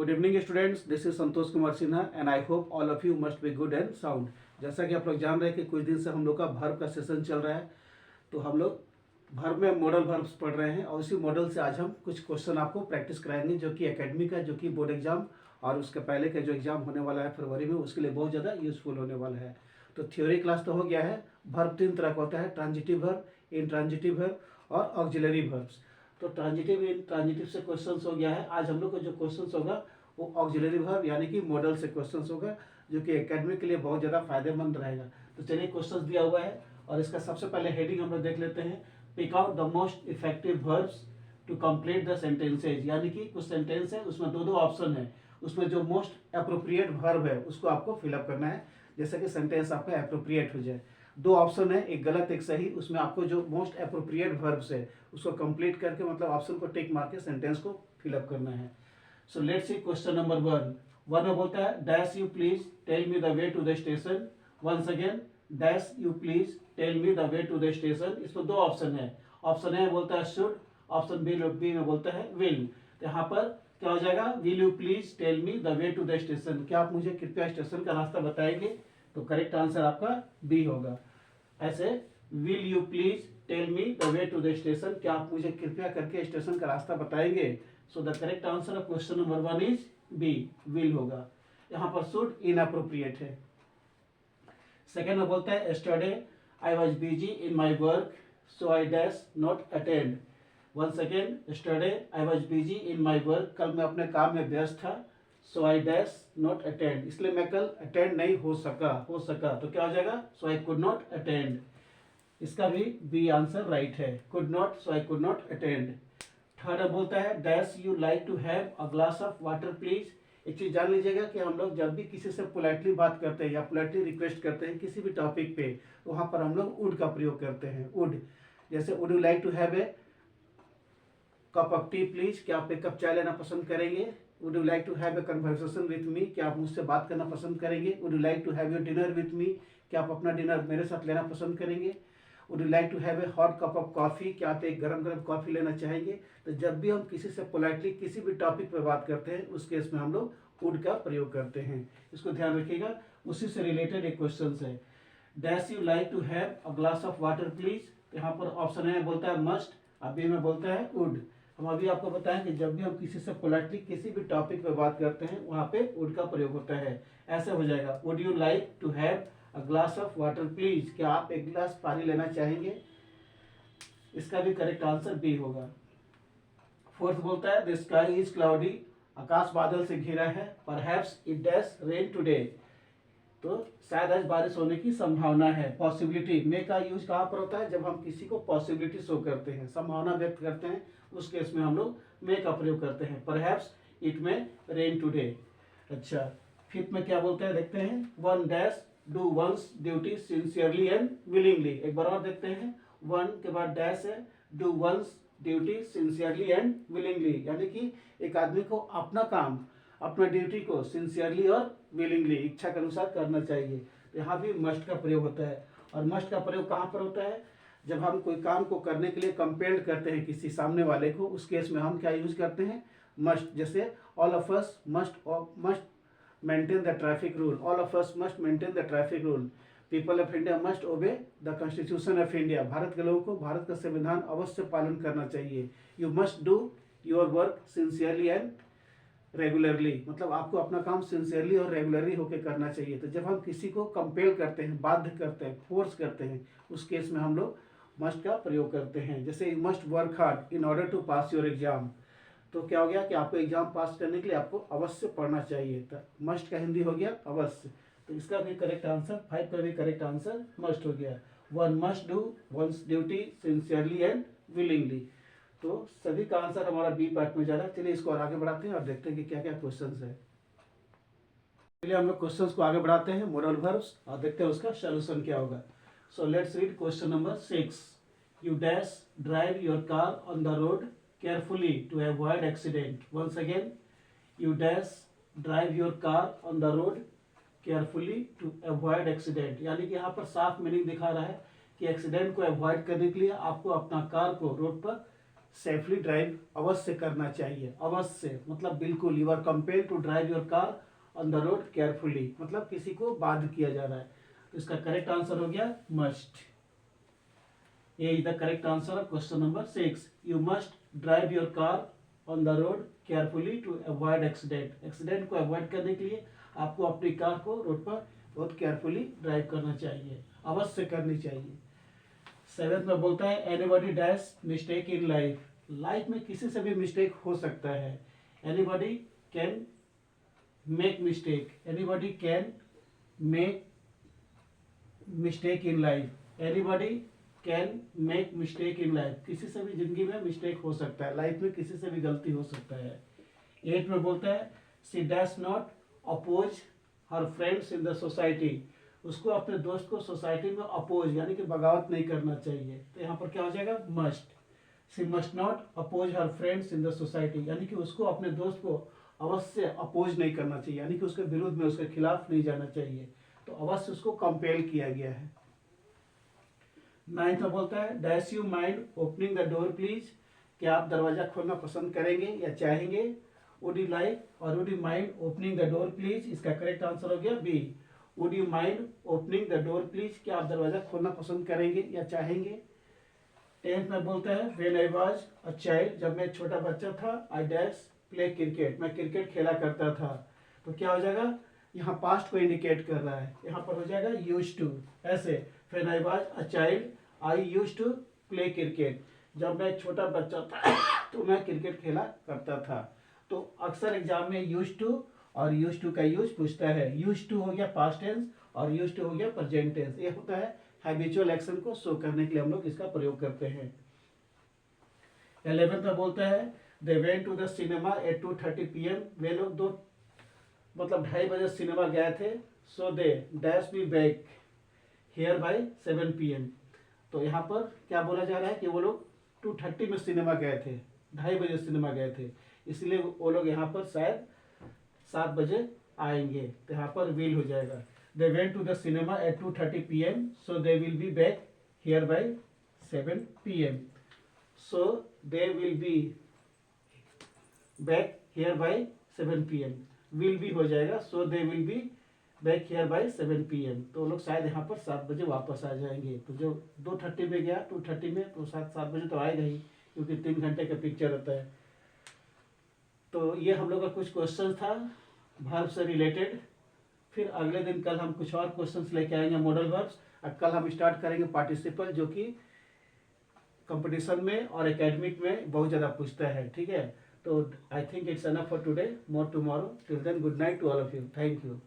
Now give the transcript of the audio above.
Good evening students, this is Santosh Kumar Sinha and I hope all of you must be good and sound. जैसा कि आप लोग जान रहे हैं कि कुछ दिन से हम लोग का वर्ब का सेशन चल रहा है, तो हम लोग वर्ब में मॉडल वर्ब्स पढ़ रहे हैं और उसी मॉडल से आज हम कुछ क्वेश्चन आपको प्रैक्टिस कराएंगे जो कि एकेडमिक है, जो कि बोर्ड एग्जाम और उसके पहले का जो एग्जाम होने वाला है फरवरी में, उसके लिए बहुत ज़्यादा यूजफुल होने वाला है। तो थ्योरी क्लास तो हो गया है। वर्ब तीन तरह का होता है, ट्रांजिटिव वर्ब, इंट्रांजिटिव वर्ब और ऑक्सिलरी वर्ब्स। तो ट्रांजिटिव इंट्रांजिटिव से क्वेश्चंस हो गया है। आज हम लोग को जो क्वेश्चंस होगा वो ऑक्सिलरी वर्ब यानी कि मॉडल से क्वेश्चंस होगा, जो कि एकेडमिक के लिए बहुत ज़्यादा फायदेमंद रहेगा। तो चलिए क्वेश्चंस दिया हुआ है और इसका सबसे पहले हेडिंग हम लोग देख लेते हैं। Pick out the most effective verbs to complete the sentences, यानी कि कुछ सेंटेंस है उसमें दो ऑप्शन है, उसमें जो मोस्ट अप्रोप्रिएट वर्ब है उसको आपको फिलअप करना है, जैसे कि सेंटेंस आपका अप्रोप्रिएट हो जाए। दो ऑप्शन है, एक गलत एक सही, उसमें आपको जो मोस्ट अप्रोप्रिएट वर्ब्स है उसको कंप्लीट करके मतलब ऑप्शन को टिक मार के सेंटेंस को फिलअप करना है। So let's see question number one में बोलता है dash you please tell me the way to the station. Once again, dash you please tell me the way to the station. इसमें दो ऑप्शन है, option A बोलता है should, option B में बोलता है विल। तो यहाँ पर क्या हो जाएगा, will you please tell me the way to the station, क्या आप मुझे कृपया स्टेशन का रास्ता बताएंगे? तो करेक्ट आंसर आपका बी होगा। ऐसे will you please tell me the way to the station, क्या आप मुझे कृपया करके स्टेशन का रास्ता बताएंगे? So the correct answer of question number one is B, will होगा। यहाँ पर शुड इनअप्रोप्रिएट है। सेकेंड में बोलता है yesterday I was busy in my work so I dash not attend. Once again, yesterday I was busy in my work, कल मैं अपने काम में व्यस्त था, so I dash not attend, इसलिए मैं कल अटेंड नहीं हो सका तो क्या हो जाएगा, so I could not attend. इसका भी बी आंसर राइट है, could not, so I could not attend. Third बोलता है dash you like to have a glass of water please. एक चीज जान लीजिएगा कि हम लोग जब भी किसी से पोलाइटली बात करते हैं या पोलाइटली रिक्वेस्ट करते हैं किसी भी टॉपिक पे, तो वहां पर हम लोग वुड का प्रयोग करते हैं। वुड, जैसे would you like to have a cup of tea please, क्या आप एक कप चाय लेना पसंद करेंगे? Would you like to have a conversation with me, क्या आप मुझसे बात करना पसंद करेंगे? Would you like to have your dinner with me, क्या आप अपना डिनर मेरे साथ लेना पसंद करेंगे? Would you like to have a hot cup of coffee, क्या आप एक गरम गरम कॉफी लेना चाहेंगे? तो जब भी हम किसी से पोलाइटली किसी भी टॉपिक पे बात करते हैं उस केस में हम लोग वुड का प्रयोग करते हैं, इसको ध्यान रखिएगा। उसी से रिलेटेड एक क्वेश्चन है, dash you like to have a glass of water please. यहाँ पर ऑप्शन ए बोलता है मस्ट, अब बी में बोलता है वुड। हम अभी आपको बताएं कि जब भी हम किसी से पोलाइटली किसी भी टॉपिक पे बात करते हैं वहां पे वुड का प्रयोग होता है। ऐसे हो जाएगा, would you like to have a glass of water please, क्या आप एक गिलास पानी लेना चाहेंगे? इसका भी करेक्ट आंसर बी होगा। फोर्थ बोलता है द स्काई इज क्लाउडी, आकाश बादल से घिरा है, perhaps it dash rain today, तो शायद आज बारिश होने की संभावना है। पॉसिबिलिटी मे का यूज कहाँ पर होता है, जब हम किसी को पॉसिबिलिटी शो करते हैं, संभावना व्यक्त करते हैं, उस केस में हम लोग मे का प्रयोग करते हैं। Perhaps it may rain today. अच्छा, फिफ्थ में क्या बोलते हैं देखते हैं, one dash do once duty sincerely and willingly. एक बार और देखते हैं, वन के बाद डैश है, do once duty sincerely and willingly, यानी कि एक आदमी को अपना काम, अपना ड्यूटी को सिंसियरली और विलिंगली, इच्छा के अनुसार करना चाहिए। तो यहाँ भी मस्ट का प्रयोग होता है। और मस्ट का प्रयोग कहाँ पर होता है, जब हम कोई काम को करने के लिए कंपेल्ड करते हैं किसी सामने वाले को, उस केस में हम क्या यूज करते हैं, मस्ट। जैसे all of us must maintain the traffic rule, all of us must maintain the traffic rule, people of India must obey the constitution of India, Bharat के लोगों को भारत का संविधान अवश्य पालन करना चाहिए। You must do your work sincerely and regularly, मतलब आपको अपना काम सिंसियरली और रेगुलरली होकर करना चाहिए। तो जब हम किसी को कंपेल करते हैं, बाध्य करते हैं, फोर्स करते हैं, उस केस में हम लोग मस्ट का प्रयोग करते हैं। जैसे you must work hard in order to pass your exam, तो क्या हो गया कि आपको एग्जाम पास करने के लिए आपको अवश्य पढ़ना चाहिए। तो मस्ट का हिंदी हो गया अवश्य। तो इसका भी करेक्ट आंसर, फाइव का भी करेक्ट आंसर मस्ट हो गया। One must do once duty sincerely and willingly. तो सभी का आंसर हमारा बी पार्ट में जा रहा है। चलिए इसको और आगे बढ़ाते हैं और देखते हैं कि क्या क्या क्वेश्चन है। चलिए हम लोग क्वेश्चन को आगे बढ़ाते हैं, मॉडल वर्ब्स, और देखते हैं उसका सोल्यूशन क्या होगा। So let's read question number 6। You dash drive your car on the road carefully to avoid accident. Once again, you dash drive your car on the road carefully to avoid accident, यानी कि यहाँ पर साफ meaning दिखा रहा है कि accident को अवॉइड करने के लिए आपको अपना कार को रोड पर सेफली ड्राइव अवश्य करना चाहिए, अवश्य मतलब बिल्कुल। You are compelled to drive your car on the road carefully, मतलब किसी को बाध्य किया जा रहा है। तो इसका करेक्ट आंसर हो गया मस्ट। ये is the correct answer of question number 6। You must drive your car on the road carefully to avoid accident. Accident को अवॉइड करने के लिए आपको अपनी कार को रोड पर बहुत केयरफुली ड्राइव करना चाहिए, अवश्य करनी चाहिए। 7th में बोलता है anybody dash mistake in life. Life में किसी से भी मिस्टेक हो सकता है। Anybody can make mistake, anybody can make mistake in life, anybody can make mistake in life. किसी से भी जिंदगी में मिस्टेक हो सकता है, लाइफ में किसी से भी गलती हो सकता है। 8 में बोलता है she dash not oppose her friends in the society. उसको अपने दोस्त को सोसाइटी में अपोज यानी कि बगावत नहीं करना चाहिए। तो यहाँ पर क्या हो जाएगा must. She must not oppose her friends in the society, यानी कि उसको अपने दोस्त को अवश्य अपोज नहीं करना चाहिए, यानी कि उसके विरुद्ध में, उसके खिलाफ नहीं जाना चाहिए। तो अवश्य उसको कंपेल किया गया है। 9th में बोलता है dash you mind opening the door please. क्या आप दरवाजा खोलना पसंद करेंगे या चाहेंगे? वुड यू लाइक और would you mind opening the door please. इसका करेक्ट आंसर हो गया B, would you mind opening the door please. क्या आप दरवाजा खोलना पसंद करेंगे या चाहेंगे? 10th में बोलता है when I was a child. जब मैं छोटा बच्चा था आई डैश प्ले क्रिकेट। मैं क्रिकेट खेला करता था। तो क्या हो जाएगा, यहाँ पास्ट को इंडिकेट कर रहा है, यहाँ पर हो जाएगा यूज्ड टू। ऐसे when I was a child I used to play cricket. जब मैं छोटा बच्चा था तो मैं क्रिकेट खेला करता था। तो अक्सर एग्जाम में यूज्ड टू और यूज्ड टू का यूज पूछता है। यूज्ड टू हो गया पास्ट टेंस और यूज्ड टू हो गया प्रेजेंट टेंस। ये होता है हैबिचुअल एक्शन को शो करने के लिए हम लोग इसका प्रयोग करते हैं। 11th में बोलता है they went to the cinema at 2:30 PM। वे लोग 2:30 बजे सिनेमा गए थे। So they dash be back here by 7 PM। तो यहाँ पर क्या बोला जा रहा है कि वो लोग 2:30 में सिनेमा गए थे, 2:30 बजे सिनेमा गए थे, इसलिए वो लोग यहाँ पर शायद 7 बजे आएंगे। तो यहाँ पर विल हो जाएगा। They went to the cinema at 2:30 PM, so they will be back here by 7 PM। So they will be back here by 7 PM। Will भी हो जाएगा, so they will be back here by 7 PM। तो लोग शायद यहाँ पर 7 बजे वापस आ जाएंगे। तो जो 2:30 में गया 2:30 में तो 7 बजे तो आएगा ही, क्योंकि 3 घंटे का पिक्चर होता है। तो ये हम लोग का कुछ क्वेश्चन था वर्ब से रिलेटेड। फिर अगले दिन कल हम कुछ और क्वेश्चंस लेके आएंगे मॉडल वर्ब्स। और कल हम स्टार्ट करेंगे पार्टिसिपल, जो कि कंपटीशन में और एकेडमिक में बहुत ज़्यादा पूछता है। ठीक है, तो I think it's enough for today, more tomorrow. Till then good night to all of you. Thank you.